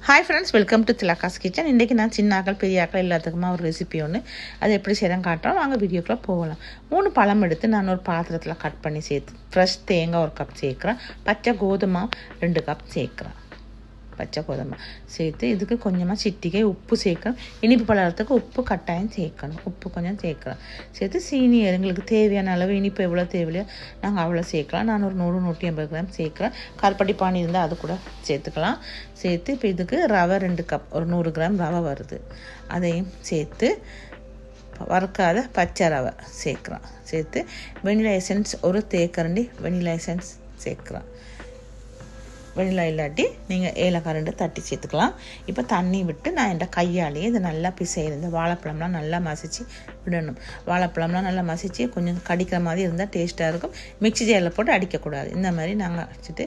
Hi friends, welcome to Thilaga's kitchen. இன்றைக்கி நான் சின்ன ஆக்கள் பெரிய ஆக்கள் எல்லாத்துக்குமா ஒரு ரெசிபி ஒன்று, அது எப்படி செய்யலாம் காட்டுறோம். வாங்க வீடியோக்குள்ளே போகலாம். 3 பழம் எடுத்து நான் ஒரு பாத்திரத்தில் கட் பண்ணி சேர்த்து ஃப்ரெஷ் தேங்காய் 1 கப் சேர்க்குறேன். பச்சை கோதுமை 2 கப் சேர்க்குறேன். பச்சை கோதுமை சேர்த்து இதுக்கு கொஞ்சமாக சிட்டிகை உப்பு சேர்க்கணும். இனிப்பு பலகாரத்துக்கு உப்பு கட்டாயம் சேர்க்கணும். உப்பு கொஞ்சம் சேர்க்குறேன். சேர்த்து சீனி எங்களுக்கு தேவையான அளவு இனிப்பு எவ்வளோ தேவையோ நாங்கள் அவ்வளோ சேர்க்கலாம். நான் ஒரு 100-150 கிராம் சேர்க்குறேன். கருப்பட்டி பானி இருந்தால் அது கூட சேர்த்துக்கலாம். சேர்த்து இப்போ இதுக்கு ரவை 2 கப், ஒரு 100 கிராம் ரவை வருது. அதையும் சேர்த்து வறுக்காத பச்சை ரவை சேர்க்குறோம். சேர்த்து வெனிலா எசன்ஸ் ஒரு தேக்கரண்டி வெனிலா எசன்ஸ் சேர்க்குறோம். வெனிலா இல்லாட்டி நீங்கள் ஏலக்காய் 2 தட்டி சேர்த்துக்கலாம். இப்போ தண்ணி விட்டு நான் என் கையாலேயே இதை நல்லா பிசையணும். இந்த வாழைப்பழம்லாம் நல்லா மசிச்சு விடணும். வாழைப்பழம்லாம் நல்லா மசிச்சு கொஞ்சம் கடிக்கிற மாதிரி இருந்தால் டேஸ்ட்டாக இருக்கும். மிக்ஸி ஜாரில் போட்டு அடிக்கக்கூடாது. இந்த மாதிரி நாங்கள் அடிச்சுட்டு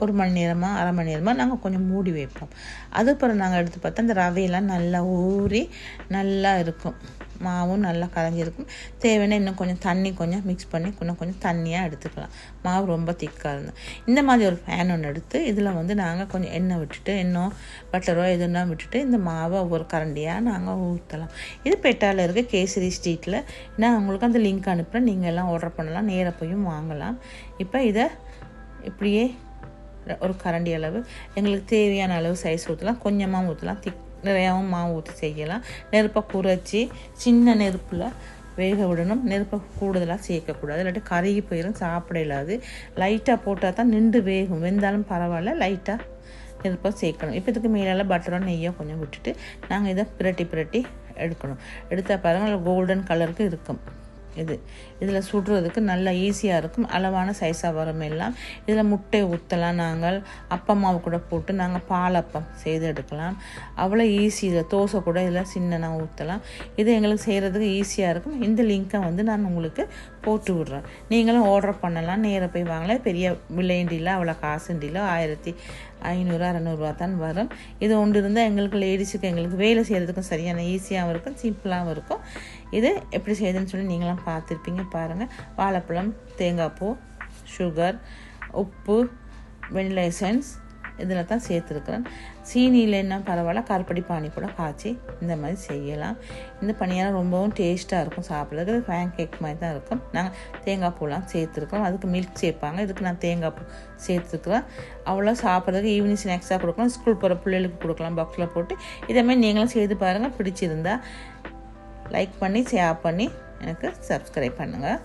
ஒரு மணி நேரமாக அரை மணி நேரமாக நாங்கள் கொஞ்சம் மூடி வைப்போம். அதுக்கப்புறம் நாங்கள் எடுத்து பார்த்தா இந்த ரவையெல்லாம் நல்லா ஊறி நல்லா இருக்கும். மாவும் நல்லா கரைஞ்சிருக்கும். தேவைன்னா இன்னும் கொஞ்சம் தண்ணி கொஞ்சம் மிக்ஸ் பண்ணி கொஞ்சம் தண்ணியாக எடுத்துக்கலாம். மாவு ரொம்ப திக்காக இருந்தோம். இந்த மாதிரி ஒரு ஃபேன் ஒன்று எடுத்து இதில் நாங்கள் கொஞ்சம் எண்ணெய் விட்டுட்டு, எண்ணெய் பட்டரோ எதுனா விட்டுட்டு இந்த மாவை ஒவ்வொரு கரண்டியாக நாங்கள் ஊற்றலாம். இது பெட்டாவில் இருக்க கேசரி ஸ்ட்ரீட்டில் நான் உங்களுக்கு அந்த லிங்க் அனுப்புகிறேன். நீங்கள் எல்லாம் ஆர்டர் பண்ணலாம், நேராக போயும் வாங்கலாம். இப்போ இதை இப்படியே ஒரு கரண்டி அளவு எங்களுக்கு தேவையான அளவு சைஸ் ஊற்றலாம். கொஞ்சமாக ஊற்றலாம், நிறையாவும் மாவு ஊற்றி செய்யலாம். நெருப்பை குறைச்சி சின்ன நெருப்பில் வேக விடணும். நெருப்பை கூடுதலாக சேர்க்கக்கூடாது, இல்லாட்டி கருகி போயிடும், சாப்பிட இல்லாது. லைட்டாக போட்டால் தான் நின்று வேகும். வெந்தாலும் பரவாயில்ல, லைட்டாக நெருப்பை சேர்க்கணும். இப்போ இதுக்கு மேலே பட்டரோ நெய்யோ கொஞ்சம் விட்டுட்டு நாங்கள் இதை பிரட்டி எடுக்கணும். எடுத்தால் பாருங்கள் கோல்டன் கலருக்கு இருக்கும். இதில் சுடுறதுக்கு நல்லா ஈஸியாக இருக்கும். அளவான சைஸாக வரும். எல்லாம் இதில் முட்டை ஊற்றலாம். நாங்கள் அப்பமாவு கூட போட்டு நாங்கள் பாலப்பம் செய்து எடுக்கலாம். அவ்வளோ ஈஸி. இதில் தோசை கூட இதில் சின்ன ஊற்றலாம். இது எங்களுக்கு செய்கிறதுக்கு ஈஸியாக இருக்கும். இந்த லிங்க்கை நான் உங்களுக்கு போட்டு விட்றேன். நீங்களும் ஆர்டர் பண்ணலாம், நேராக போய் வாங்கலாம். பெரிய விலைண்டியில் அவ்வளோ காசுண்டியில் 1500-600 தான் வரும். இது ஒன்று இருந்தால் எங்களுக்கு லேடிஸுக்கு எங்களுக்கு வேலை செய்கிறதுக்கும் சரியான ஈஸியாகவும் இருக்கும், சிம்பிளாகவும் இருக்கும். இது எப்படி செய்யுதுன்னு சொல்லி நீங்களாம் பார்த்துருப்பீங்க. பாருங்கள், வாழைப்பழம், தேங்காய் பூ, சுகர், உப்பு, வெனிலா எசன்ஸ் இதில் தான் சேர்த்துருக்குறேன். சீனியில் என்ன பரவாயில்ல, கருப்பட்டி பானி கூட காய்ச்சி இந்த மாதிரி செய்யலாம். இந்த பணியாரம் ரொம்பவும் டேஸ்ட்டாக இருக்கும். சாப்பிட்றதுக்கு பேன் கேக் மாதிரி தான் இருக்கும். நாங்கள் தேங்காய் பூலாம் சேர்த்துருக்கோம். அதுக்கு மில்க் சேர்ப்பாங்க, இதுக்கு நான் தேங்காய் பூ சேர்த்துருக்குறேன். அவ்வளோ சாப்பிட்றதுக்கு ஈவினிங் ஸ்நாக்ஸாக கொடுக்கலாம். ஸ்கூல் போகிற பிள்ளைகளுக்கு கொடுக்கலாம் பாக்ஸில் போட்டு. இதேமாதிரி நீங்களும் செய்து பாருங்கள். பிடிச்சிருந்தா லைக் பண்ணி ஷேர் பண்ணி எனக்கு சப்ஸ்கிரைப் பண்ணுங்கள்.